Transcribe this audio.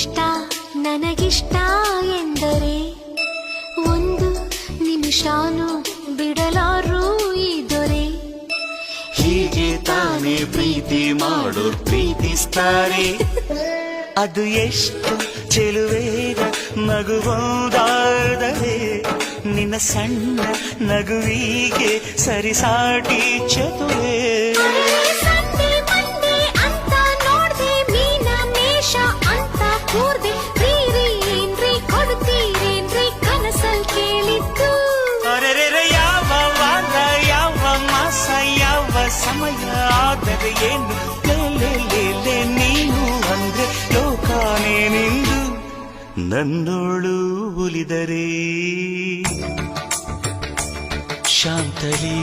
ಇಷ್ಟ ನನಗಿಷ್ಟ ಎಂದರೆ ಒಂದು ನಿಮಿಷಾನು ಬಿಡಲಾರು ಈ ದೊರೆ. ಹೀಗೆ ತಾನೇ ಪ್ರೀತಿ ಮಾಡೋ ಪ್ರೀತಿಸ್ತಾರೆ. ಅದು ಎಷ್ಟು ಚೆಲುವೇಗ ನಗುವುದಾದರೆ ನಿನ್ನ ಸಣ್ಣ ನಗುವಿಗೆ ಸರಿಸಾಟಿ ಚತುರೇ. ಸಮಯ ಆದರೆ ಏನು ಲೇ ನೀನು ಅಂದ್ರೆ ಲೋಕಾನೇ ನಿಂದು ನನ್ನೋಳು ಉಲಿದರೆ ಶಾಂತಲಿ.